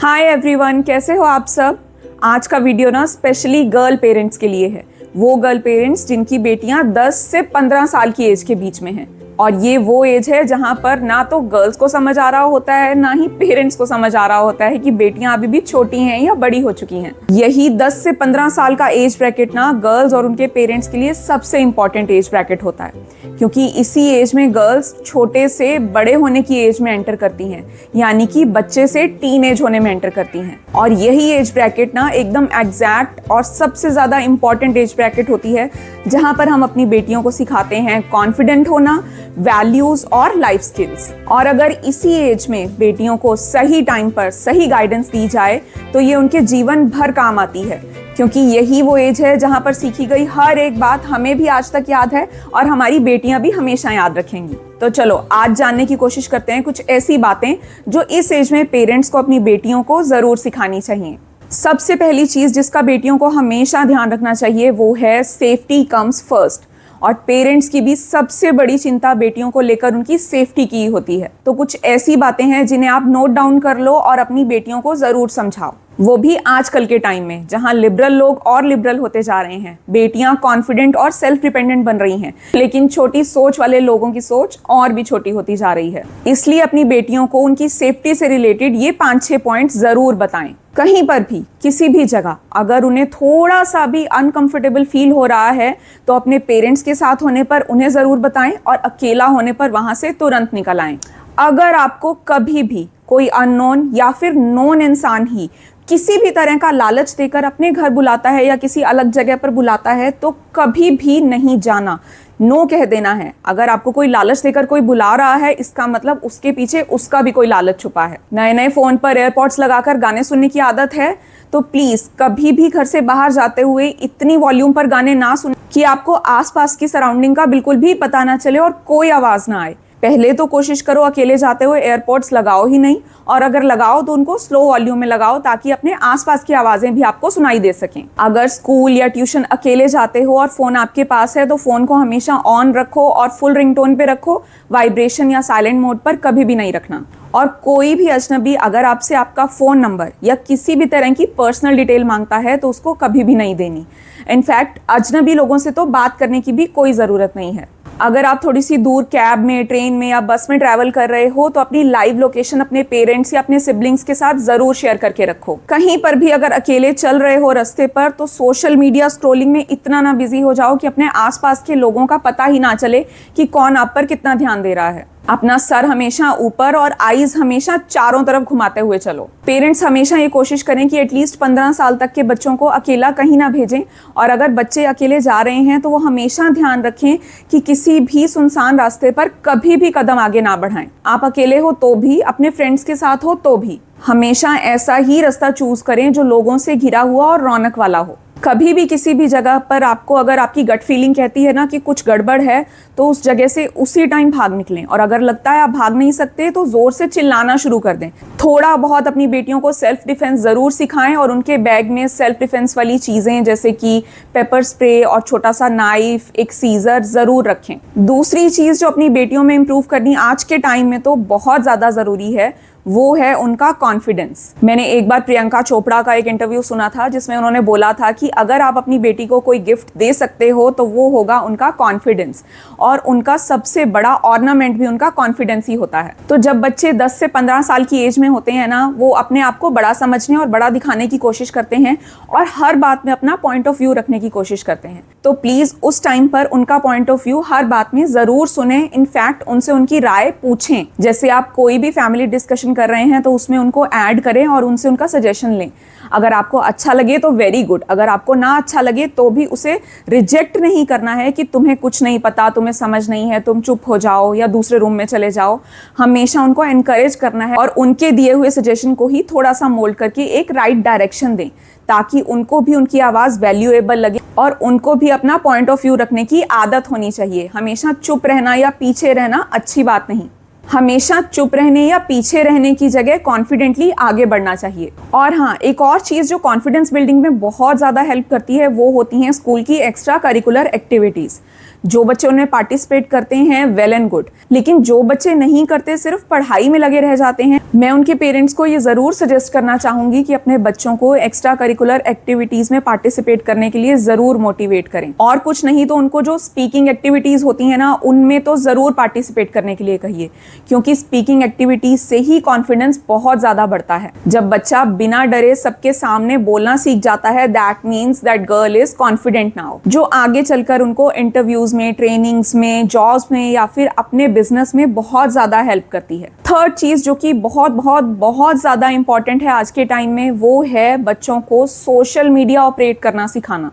Hi everyone, कैसे हो आप सब। आज का वीडियो ना स्पेशली गर्ल पेरेंट्स के लिए है। वो गर्ल पेरेंट्स जिनकी बेटियां 10 से 15 साल की एज के बीच में हैं। और ये वो एज है जहां पर ना तो गर्ल्स को समझ आ रहा होता है, ना ही पेरेंट्स को समझ आ रहा होता है कि बेटियां अभी भी छोटी हैं या बड़ी हो चुकी हैं। यही 10 से 15 साल का एज ब्रैकेट ना गर्ल्स और उनके पेरेंट्स के लिए सबसे इंपॉर्टेंट एज ब्रैकेट होता है, क्योंकि इसी एज में गर्ल्स छोटे से बड़े होने की एज में एंटर करती हैं, यानी कि बच्चे से टीन एज होने में एंटर करती हैं। और यही एज ब्रैकेट ना एकदम एग्जैक्ट और सबसे ज्यादा इंपॉर्टेंट एज ब्रैकेट होती है, जहां पर हम अपनी बेटियों को सिखाते हैं कॉन्फिडेंट होना, वैल्यूज और लाइफ स्किल्स। और अगर इसी एज में बेटियों को सही टाइम पर सही गाइडेंस दी जाए तो ये उनके जीवन भर काम आती है, क्योंकि यही वो एज है जहां पर सीखी गई हर एक बात हमें भी आज तक याद है और हमारी बेटियां भी हमेशा याद रखेंगी। तो चलो आज जानने की कोशिश करते हैं कुछ ऐसी बातें जो इस एज में पेरेंट्स को अपनी बेटियों को जरूर सिखानी चाहिए। सबसे पहली चीज जिसका बेटियों को हमेशा ध्यान रखना चाहिए वो है सेफ्टी कम्स फर्स्ट। और पेरेंट्स की भी सबसे बड़ी चिंता बेटियों को लेकर उनकी सेफ्टी की होती है। तो कुछ ऐसी बातें हैं जिन्हें आप नोट डाउन कर लो और अपनी बेटियों को जरूर समझाओ, वो भी आजकल के टाइम में जहां लिबरल लोग और लिबरल होते जा रहे हैं। बेटियां कॉन्फिडेंट और सेल्फ डिपेंडेंट बन रही हैं, लेकिन छोटी सोच वाले लोगों की सोच और भी छोटी होती जा रही है। इसलिए अपनी बेटियों को उनकी सेफ्टी से रिलेटेड ये 5-6 पॉइंट्स जरूर बताएं। कहीं पर भी किसी भी जगह अगर उन्हें थोड़ा सा भी अनकंफर्टेबल फील हो रहा है तो अपने पेरेंट्स के साथ होने पर उन्हें जरूर बताएं और अकेला होने पर वहां से तुरंत निकल आएं। अगर आपको कभी भी कोई अननोन या फिर नोन इंसान ही किसी भी तरह का लालच देकर अपने घर बुलाता है या किसी अलग जगह पर बुलाता है तो कभी भी नहीं जाना, नो कह देना है। अगर आपको कोई लालच देकर कोई बुला रहा है, इसका मतलब उसके पीछे उसका भी कोई लालच छुपा है। नए नए फोन पर एयरपॉड्स लगाकर गाने सुनने की आदत है तो प्लीज कभी भी घर से बाहर जाते हुए इतनी वॉल्यूम पर गाने ना सुने कि आपको आसपास की सराउंडिंग का बिल्कुल भी पता ना चले और कोई आवाज ना आए। पहले तो कोशिश करो अकेले जाते हुए एयरपॉड्स लगाओ ही नहीं, और अगर लगाओ तो उनको स्लो वॉल्यूम में लगाओ ताकि अपने आसपास की आवाजें भी आपको सुनाई दे सकें। अगर स्कूल या ट्यूशन अकेले जाते हो और फोन आपके पास है तो फोन को हमेशा ऑन रखो और फुल रिंगटोन पे रखो, वाइब्रेशन या साइलेंट मोड पर कभी भी नहीं रखना। और कोई भी अजनबी अगर आपसे आपका फोन नंबर या किसी भी तरह की पर्सनल डिटेल मांगता है तो उसको कभी भी नहीं देनी। इनफैक्ट अजनबी लोगों से तो बात करने की भी कोई जरूरत नहीं है। अगर आप थोड़ी सी दूर कैब में, ट्रेन में या बस में ट्रैवल कर रहे हो तो अपनी लाइव लोकेशन अपने पेरेंट्स या अपने सिबलिंग्स के साथ जरूर शेयर करके रखो। कहीं पर भी अगर अकेले चल रहे हो रास्ते पर तो सोशल मीडिया स्क्रॉलिंग में इतना ना बिजी हो जाओ कि अपने आसपास के लोगों का पता ही ना चले कि कौन आप पर कितना ध्यान दे रहा है। अपना सर हमेशा ऊपर और आईज हमेशा चारों तरफ घुमाते हुए चलो। पेरेंट्स हमेशा ये कोशिश करें कि एटलीस्ट 15 साल तक के बच्चों को अकेला कहीं ना भेजें, और अगर बच्चे अकेले जा रहे हैं तो वो हमेशा ध्यान रखें कि किसी भी सुनसान रास्ते पर कभी भी कदम आगे ना बढ़ाएं। आप अकेले हो तो भी, अपने फ्रेंड्स के साथ हो तो भी, हमेशा ऐसा ही रास्ता चूज करें जो लोगों से घिरा हुआ और रौनक वाला हो। कभी भी किसी भी जगह पर आपको अगर आपकी गट फीलिंग कहती है ना कि कुछ गड़बड़ है तो उस जगह से उसी टाइम भाग निकलें, और अगर लगता है आप भाग नहीं सकते तो जोर से चिल्लाना शुरू कर दें। थोड़ा बहुत अपनी बेटियों को सेल्फ डिफेंस जरूर सिखाएं और उनके बैग में सेल्फ डिफेंस वाली चीजें जैसे कि पेपर स्प्रे और छोटा सा नाइफ, एक सीजर जरूर रखें। दूसरी चीज जो अपनी बेटियों में इंप्रूव करनी आज के टाइम में तो बहुत ज्यादा जरूरी है वो है उनका कॉन्फिडेंस। मैंने एक बार प्रियंका चोपड़ा का एक इंटरव्यू सुना था जिसमें उन्होंने बोला था कि अगर आप अपनी बेटी को कोई गिफ्ट दे सकते हो तो वो होगा उनका कॉन्फिडेंस, और उनका सबसे बड़ा ऑर्नामेंट भी उनका कॉन्फिडेंस ही होता है। तो जब बच्चे 10 से 15 साल की एज में होते हैं ना, वो अपने आप को बड़ा समझने और बड़ा दिखाने की कोशिश करते हैं और हर बात में अपना पॉइंट ऑफ व्यू रखने की कोशिश करते हैं। तो प्लीज उस टाइम पर उनका पॉइंट ऑफ व्यू हर बात में जरूर सुने। इनफैक्ट उनसे उनकी राय पूछें। जैसे आप कोई भी फैमिली डिस्कशन कर रहे हैं तो उसमें उनको ऐड करें और उनसे उनका सजेशन लें। अगर आपको अच्छा लगे तो वेरी गुड, अगर आपको ना अच्छा लगे तो भी उसे रिजेक्ट नहीं करना है कि तुम्हें कुछ नहीं पता, तुम्हें समझ नहीं है, तुम चुप हो जाओ या दूसरे रूम में चले जाओ। हमेशा उनको एनकरेज करना है और उनके दिए हुए सजेशन को ही थोड़ा सा मोल्ड करके एक राइट डायरेक्शन दें, ताकि उनको भी उनकी आवाज वैल्यूएबल लगे और उनको भी अपना पॉइंट ऑफ व्यू रखने की आदत होनी चाहिए। हमेशा चुप रहना या पीछे रहना अच्छी बात नहीं। हमेशा चुप रहने या पीछे रहने की जगह कॉन्फिडेंटली आगे बढ़ना चाहिए। और हाँ, एक और चीज़ जो कॉन्फिडेंस बिल्डिंग में बहुत ज़्यादा हेल्प करती है वो होती हैं स्कूल की एक्स्ट्रा करिकुलर एक्टिविटीज़। जो बच्चे उनमें पार्टिसिपेट करते हैं वेल एंड गुड, लेकिन जो बच्चे नहीं करते, सिर्फ पढ़ाई में लगे रह जाते हैं, मैं उनके पेरेंट्स को ये ज़रूर सजेस्ट करना चाहूँगी कि अपने बच्चों को एक्स्ट्रा करिकुलर एक्टिविटीज़ में पार्टिसिपेट करने के लिए ज़रूर मोटिवेट करें। और कुछ नहीं तो उनको जो स्पीकिंग एक्टिविटीज़ होती हैं ना, उनमें तो ज़रूर पार्टिसिपेट करने के लिए कहिए, क्योंकि स्पीकिंग एक्टिविटीज़ से ही कॉन्फिडेंस बहुत ज़्यादा बढ़ता है। जब बच्चा बिना डरे सबके सामने बोलना सीख जाता है, that means that girl is confident now, जो आगे चलकर उनको इंटरव्यूज़ में, ट्रेनिंग्स में, जॉब्स में या फिर अपने बिजनेस में बहुत ज़्यादा हेल्प करती है। थर्ड चीज़ जो कि बहुत बहुत बहुत ज़्यादा इंपॉर्टेंट है आज के टाइम में, वो है बच्चों को सोशल मीडिया ऑपरेट करना सिखाना।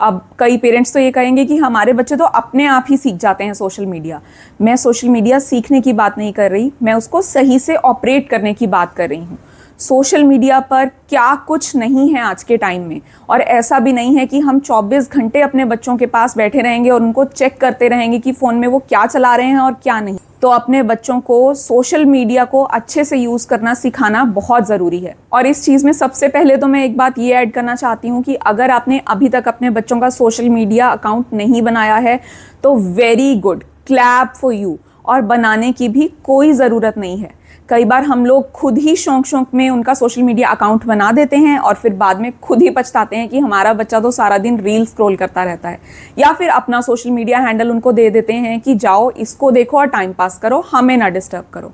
अब कई पेरेंट्स तो ये कहेंगे कि हमारे बच्चे तो अपने आप ही सीख जाते हैं सोशल मीडिया। मैं सोशल मीडिया सीखने की बात नहीं कर रही, मैं उसको सही से ऑपरेट करने की बात कर रही हूँ। सोशल मीडिया पर क्या कुछ नहीं है आज के टाइम में, और ऐसा भी नहीं है कि हम 24 घंटे अपने बच्चों के पास बैठे रहेंगे और उनको चेक करते रहेंगे कि फ़ोन में वो क्या चला रहे हैं और क्या नहीं। तो अपने बच्चों को सोशल मीडिया को अच्छे से यूज़ करना सिखाना बहुत ज़रूरी है। और इस चीज़ में सबसे पहले तो मैं एक बात ये ऐड करना चाहती हूँ कि अगर आपने अभी तक अपने बच्चों का सोशल मीडिया अकाउंट नहीं बनाया है तो very good, clap for you, और बनाने की भी कोई ज़रूरत नहीं है। कई बार हम लोग खुद ही शौक में उनका सोशल मीडिया अकाउंट बना देते हैं और फिर बाद में खुद ही पछताते हैं कि हमारा बच्चा तो सारा दिन रील स्क्रॉल करता रहता है, या फिर अपना सोशल मीडिया हैंडल उनको दे देते हैं कि जाओ इसको देखो और टाइम पास करो, हमें ना डिस्टर्ब करो।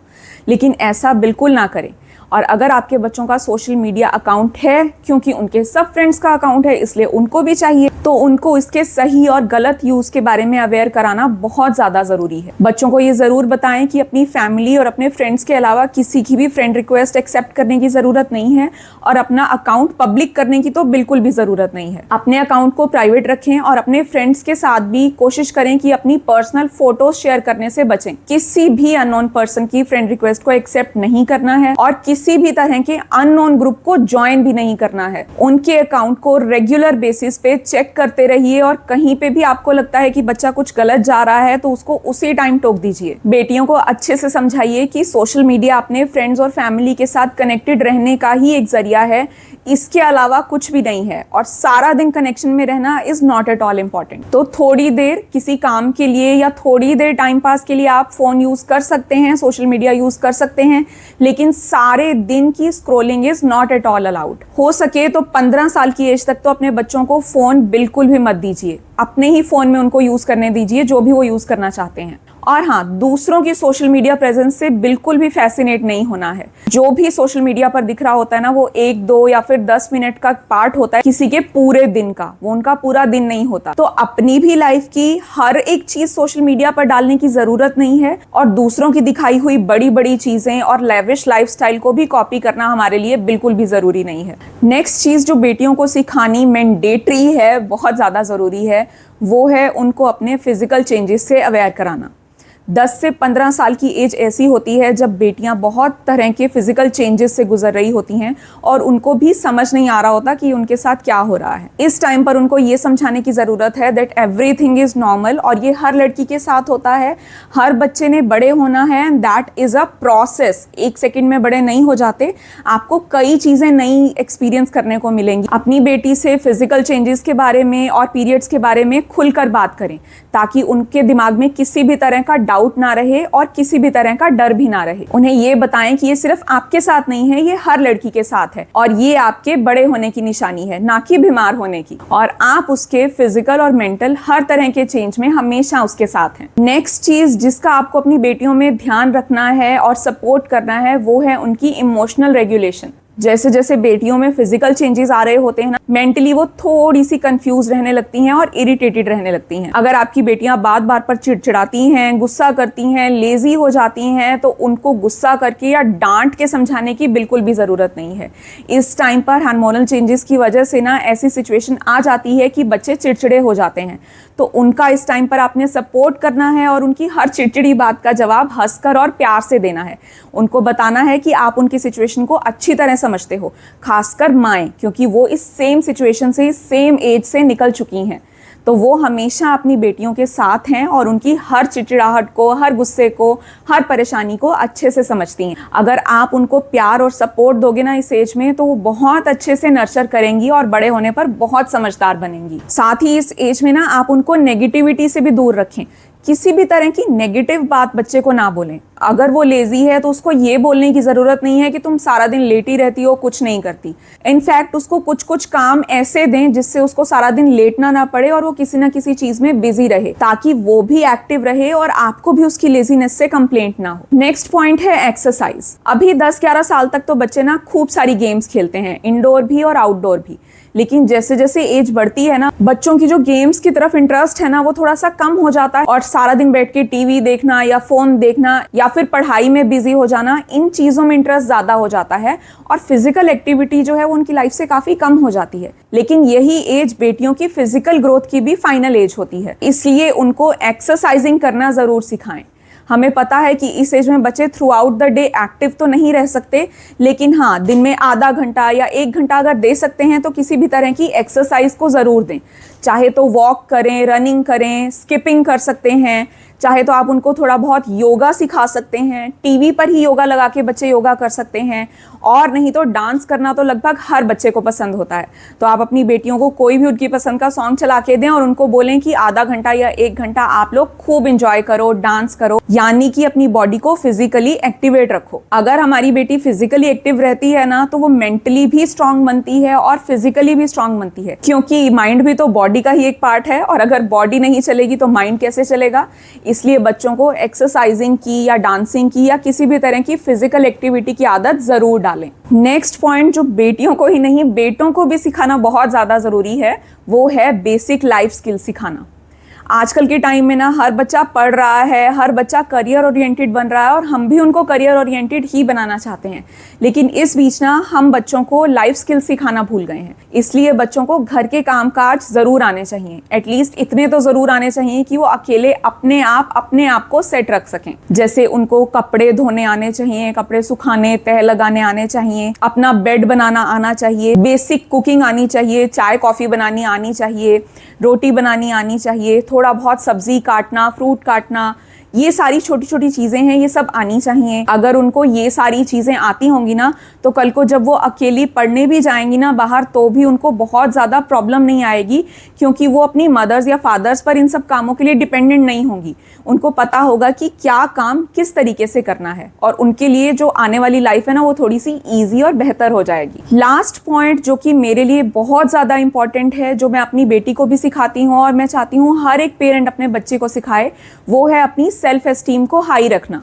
लेकिन ऐसा बिल्कुल ना करें। और अगर आपके बच्चों का सोशल मीडिया अकाउंट है, क्योंकि उनके सब फ्रेंड्स का अकाउंट है इसलिए उनको भी चाहिए, तो उनको इसके सही और गलत यूज़ के बारे में अवेयर कराना बहुत ज़्यादा ज़रूरी है। बच्चों को ये ज़रूर बताएं कि अपनी फैमिली और अपने फ्रेंड्स के अलावा किसी की भी फ्रेंड रिक्वेस्ट एक्सेप्ट करने की ज़रूरत नहीं है, और अपना अकाउंट पब्लिक करने की तो बिल्कुल भी ज़रूरत नहीं है। अपने अकाउंट को प्राइवेट रखें और अपने फ्रेंड्स के साथ भी कोशिश करें कि अपनी पर्सनल फोटोज शेयर करने से बचें। किसी भी अननोन पर्सन की फ्रेंड रिक्वेस्ट को एक्सेप्ट नहीं करना है और किसी भी तरह के अननोन ग्रुप को ज्वाइन भी नहीं करना है। उनके अकाउंट को रेगुलर बेसिस पे चेक करते रहिए, और कहीं पे भी आपको लगता है कि बच्चा कुछ गलत जा रहा है तो उसको उसी टाइम टोक दीजिए। बेटियों को अच्छे से समझाइए कि सोशल मीडिया अपने फ्रेंड्स और फैमिली के साथ कनेक्टेड रहने का ही एक जरिया है, इसके अलावा कुछ भी नहीं है, और सारा दिन कनेक्शन में रहना is not at all important. तो थोड़ी देर किसी काम के लिए या थोड़ी देर टाइम पास के लिए आप फोन यूज कर सकते हैं, सोशल मीडिया यूज कर सकते हैं, लेकिन सारे दिन की scrolling is not at all allowed. हो सके तो 15 साल की एज तक तो अपने बच्चों को फोन बिल्कुल भी मत दीजिए, अपने ही फोन में उनको यूज करने दीजिए जो भी वो यूज करना चाहते हैं। और हाँ, दूसरों की सोशल मीडिया प्रेजेंस से बिल्कुल भी फैसिनेट नहीं होना है। जो भी सोशल मीडिया पर दिख रहा होता है ना, वो 1, 2 या फिर 10 मिनट का पार्ट होता है किसी के पूरे दिन का, वो उनका पूरा दिन नहीं होता। तो अपनी भी लाइफ की हर एक चीज सोशल मीडिया पर डालने की जरूरत नहीं है, और दूसरों की दिखाई हुई बड़ी बड़ी चीजें और लेविश लाइफस्टाइल को भी कॉपी करना हमारे लिए बिल्कुल भी जरूरी नहीं है। नेक्स्ट चीज जो बेटियों को सिखानी मैंडेटरी है, बहुत ज्यादा जरूरी है, वो है उनको अपने फिजिकल चेंजेस से अवेयर कराना। 10 से 15 साल की एज ऐसी होती है जब बेटियां बहुत तरह के फिजिकल चेंजेस से गुजर रही होती हैं और उनको भी समझ नहीं आ रहा होता कि उनके साथ क्या हो रहा है। इस टाइम पर उनको ये समझाने की ज़रूरत है दैट एवरीथिंग इज़ नॉर्मल, और ये हर लड़की के साथ होता है, हर बच्चे ने बड़े होना है, that is a process. 1 second में बड़े नहीं हो जाते, आपको कई चीज़ें नई एक्सपीरियंस करने को मिलेंगी। अपनी बेटी से फिजिकल चेंजेस के बारे में और पीरियड्स के बारे में खुलकर बात करें, ताकि उनके दिमाग में किसी भी तरह का डाउट ना रहे और किसी भी तरह का डर भी ना रहे। उन्हें ये बताएं कि ये सिर्फ आपके साथ नहीं है, ये हर लड़की के साथ है, और ये आपके बड़े होने की निशानी है, ना कि बीमार होने की, और आप उसके फिजिकल और मेंटल हर तरह के चेंज में हमेशा उसके साथ हैं। नेक्स्ट चीज जिसका आपको अपनी बेटियों में ध्यान रखना है और सपोर्ट करना है, वो है उनकी इमोशनल रेगुलेशन। जैसे जैसे बेटियों में फिजिकल चेंजेस आ रहे होते हैं ना, मेंटली वो थोड़ी सी कंफ्यूज रहने लगती हैं और इरिटेटेड रहने लगती हैं। अगर आपकी बेटियां बात बात पर चिड़चिड़ाती हैं, गुस्सा करती हैं, लेजी हो जाती हैं, तो उनको गुस्सा करके या डांट के समझाने की बिल्कुल भी ज़रूरत नहीं है। इस टाइम पर हार्मोनल चेंजेस की वजह से ना ऐसी सिचुएशन आ जाती है कि बच्चे चिड़चिड़े हो जाते हैं, तो उनका इस टाइम पर आपने सपोर्ट करना है और उनकी हर चिड़चिड़ी बात का जवाब हंसकर और प्यार से देना है। उनको बताना है कि आप उनकी सिचुएशन को अच्छी तरह समझते हो, खासकर माएँ, क्योंकि वो इस सेम सिचुएशन से, इस सेम एज से निकल चुकी हैं। तो वो हमेशा अपनी बेटियों के साथ हैं और उनकी हर चिड़चिड़ाहट को, हर गुस्से को, हर परेशानी को अच्छे से समझती हैं। अगर आप उनको प्यार और सपोर्ट दोगे ना इस एज में, तो वो बहुत अच्छे से नर्चर करेंगी और बड़े होने पर बहुत समझदार बनेंगी। साथ ही इस एज में ना आप उनको नेगेटिविटी से भी दूर रखें। किसी भी तरह की नेगेटिव बात बच्चे को ना बोलें। अगर वो लेजी है तो उसको ये बोलने की ज़रूरत नहीं है कि तुम सारा दिन लेटी रहती हो, कुछ नहीं करती। इनफैक्ट उसको कुछ कुछ काम ऐसे दें जिससे उसको सारा दिन लेटना ना पड़े और वो किसी ना किसी चीज़ में बिजी रहे, ताकि वो भी एक्टिव रहे और आपको भी उसकी लेजीनेस से कंप्लेंट ना हो। नेक्स्ट पॉइंट है एक्सरसाइज। अभी 10-11 साल तक तो बच्चे ना खूब सारी गेम्स खेलते हैं, इंडोर भी और आउटडोर भी। लेकिन जैसे जैसे एज बढ़ती है ना, बच्चों की जो गेम्स की तरफ इंटरेस्ट है ना, वो थोड़ा सा कम हो जाता है और सारा दिन बैठ के टीवी देखना या फोन देखना या फिर पढ़ाई में बिजी हो जाना, इन चीजों में इंटरेस्ट ज्यादा हो जाता है और फिजिकल एक्टिविटी जो है वो उनकी लाइफ से काफी कम हो जाती है। लेकिन यही एज बेटियों की फिजिकल ग्रोथ की भी फाइनल एज होती है, इसलिए उनको एक्सरसाइजिंग करना जरूर सिखाएं। हमें पता है कि इस एज में बच्चे through out the day active तो नहीं रह सकते, लेकिन हाँ, दिन में आधा घंटा या 1 घंटा अगर दे सकते हैं तो किसी भी तरह की एक्सरसाइज को ज़रूर दें। चाहे तो वॉक करें, रनिंग करें, स्किपिंग कर सकते हैं, चाहे तो आप उनको थोड़ा बहुत योगा सिखा सकते हैं। टीवी पर ही योगा लगा के बच्चे योगा कर सकते हैं, और नहीं तो डांस करना तो लगभग हर बच्चे को पसंद होता है। तो आप अपनी बेटियों को कोई भी उनकी पसंद का सॉन्ग चला के दें और उनको बोलें कि आधा घंटा या 1 घंटा आप लोग खूब इंजॉय करो, डांस करो, यानी कि अपनी बॉडी को फिजिकली एक्टिवेट रखो। अगर हमारी बेटी फिजिकली एक्टिव रहती है ना, तो वो मेंटली भी स्ट्रांग बनती है और फिजिकली भी स्ट्रांग बनती है, क्योंकि माइंड भी तो बॉडी का ही एक पार्ट है, और अगर बॉडी नहीं चलेगी तो माइंड कैसे चलेगा। इसलिए बच्चों को एक्सरसाइजिंग की या डांसिंग की या किसी भी तरह की फिजिकल एक्टिविटी की आदत जरूर डालें। नेक्स्ट पॉइंट जो बेटियों को ही नहीं बेटों को भी सिखाना बहुत ज़्यादा ज़रूरी है, वो है बेसिक लाइफ स्किल सिखाना। आजकल के टाइम में ना हर बच्चा पढ़ रहा है, हर बच्चा करियर ओरिएंटेड बन रहा है, और हम भी उनको करियर ओरिएंटेड ही बनाना चाहते हैं। लेकिन इस बीच ना हम बच्चों को लाइफ स्किल सिखाना भूल गए हैं। इसलिए बच्चों को घर के कामकाज ज़रूर आने चाहिए, एटलीस्ट इतने तो ज़रूर आने चाहिए कि वो अकेले अपने आप को सेट रख सकें। जैसे उनको कपड़े धोने आने चाहिए, कपड़े सुखाने, तह लगाने आने चाहिए, अपना बेड बनाना आना चाहिए, बेसिक कुकिंग आनी चाहिए, चाय कॉफ़ी बनानी आनी चाहिए, रोटी बनानी आनी चाहिए, थोड़ा बहुत सब्जी काटना, फ्रूट काटना, ये सारी छोटी छोटी चीज़ें हैं, ये सब आनी चाहिए। अगर उनको ये सारी चीज़ें आती होंगी ना, तो कल को जब वो अकेली पढ़ने भी जाएंगी ना बाहर, तो भी उनको बहुत ज़्यादा प्रॉब्लम नहीं आएगी, क्योंकि वो अपनी मदर्स या फादर्स पर इन सब कामों के लिए डिपेंडेंट नहीं होंगी। उनको पता होगा कि क्या काम किस तरीके से करना है, और उनके लिए जो आने वाली लाइफ है ना, वो थोड़ी सी ईजी और बेहतर हो जाएगी। लास्ट पॉइंट जो कि मेरे लिए बहुत ज़्यादा इंपॉर्टेंट है, जो मैं अपनी बेटी को भी सिखाती हूँ और मैं चाहती हूँ हर एक पेरेंट अपने बच्चे को सिखाए, वो है अपनी सेल्फ एस्टीम को हाई रखना।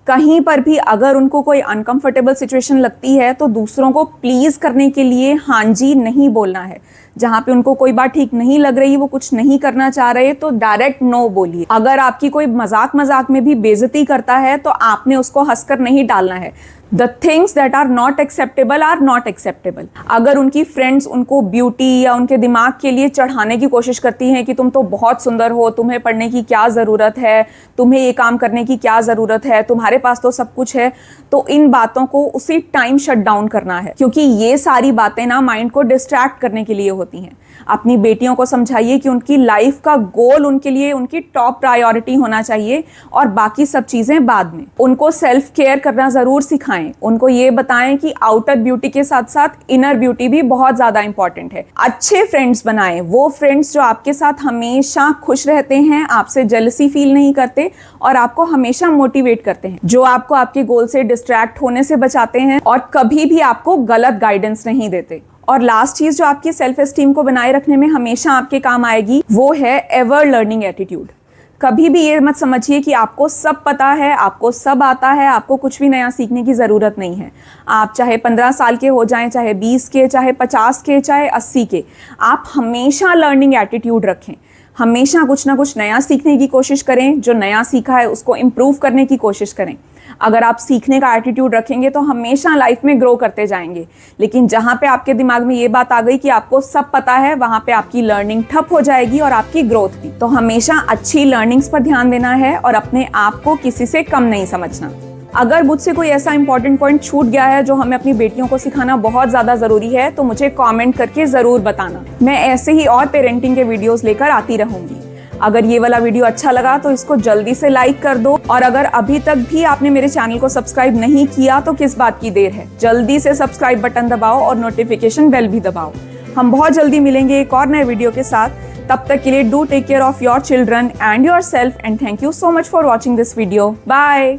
कहीं पर भी अगर उनको कोई अनकंफर्टेबल सिचुएशन लगती है, तो दूसरों को प्लीज़ करने के लिए हाँ जी नहीं बोलना है। जहाँ पे उनको कोई बात ठीक नहीं लग रही, वो कुछ नहीं करना चाह रहे, तो डायरेक्ट नो बोलिए। अगर आपकी कोई मजाक में भी बेइज्जती करता है, तो आपने उसको हंसकर नहीं डालना है। The things that are not acceptable are not acceptable। अगर उनकी फ्रेंड्स उनको ब्यूटी या उनके दिमाग के लिए चढ़ाने की कोशिश करती हैं कि तुम तो बहुत सुंदर हो, तुम्हें पढ़ने की क्या ज़रूरत है, तुम्हें ये काम करने की क्या ज़रूरत है, तुम्हारे पास तो सब कुछ है, तो इन बातों को उसी टाइम शट डाउन करना है, क्योंकि ये सारी बातें ना माइंड को डिस्ट्रैक्ट करने के लिए होती हैं। अपनी बेटियों को समझाइए कि उनकी लाइफ का गोल उनके लिए उनकी टॉप प्रायोरिटी होना चाहिए, और बाकी सब चीज़ें बाद में। उनको सेल्फ केयर करना ज़रूर सिखाएं। उनको ये बताएं कि आउटर ब्यूटी के साथ साथ इनर ब्यूटी भी बहुत ज़्यादा इंपॉर्टेंट है। अच्छे फ्रेंड्स बनाएं, वो फ्रेंड्स जो आपके साथ हमेशा खुश रहते हैं, आपसे जेलसी फील नहीं करते और आपको हमेशा मोटिवेट करते हैं, जो आपको आपके गोल से डिस्ट्रैक्ट होने से बचाते हैं और कभी भी आपको गलत गाइडेंस नहीं देते। और लास्ट चीज़ जो आपकी सेल्फ एस्टीम को बनाए रखने में हमेशा आपके काम आएगी, वो है एवर लर्निंग एटीट्यूड। कभी भी ये मत समझिए कि आपको सब पता है, आपको सब आता है, आपको कुछ भी नया सीखने की ज़रूरत नहीं है। आप चाहे 15 साल के हो जाएं, चाहे 20 के, चाहे 50 के, चाहे 80 के, आप हमेशा लर्निंग एटीट्यूड रखें। हमेशा कुछ ना कुछ नया सीखने की कोशिश करें, जो नया सीखा है उसको इम्प्रूव करने की कोशिश करें। अगर आप सीखने का एटीट्यूड रखेंगे तो हमेशा लाइफ में ग्रो करते जाएंगे। लेकिन जहाँ पे आपके दिमाग में ये बात आ गई कि आपको सब पता है, वहाँ पे आपकी लर्निंग ठप हो जाएगी और आपकी ग्रोथ भी। तो हमेशा अच्छी लर्निंग्स पर ध्यान देना है और अपने आप को किसी से कम नहीं समझना। अगर मुझसे कोई ऐसा इंपॉर्टेंट पॉइंट छूट गया है जो हमें अपनी बेटियों को सिखाना बहुत ज़्यादा ज़रूरी है तो मुझे कमेंट करके ज़रूर बताना। मैं ऐसे ही और पेरेंटिंग के वीडियोस लेकर आती रहूँगी। अगर ये वाला वीडियो अच्छा लगा तो इसको जल्दी से लाइक कर दो, और अगर अभी तक भी आपने मेरे चैनल को सब्सक्राइब नहीं किया तो किस बात की देर है, जल्दी से सब्सक्राइब बटन दबाओ और नोटिफिकेशन बेल भी दबाओ। हम बहुत जल्दी मिलेंगे एक और नए वीडियो के साथ। तब तक के लिए do take care of your children and yourself, and thank you so much for watching this video. Bye.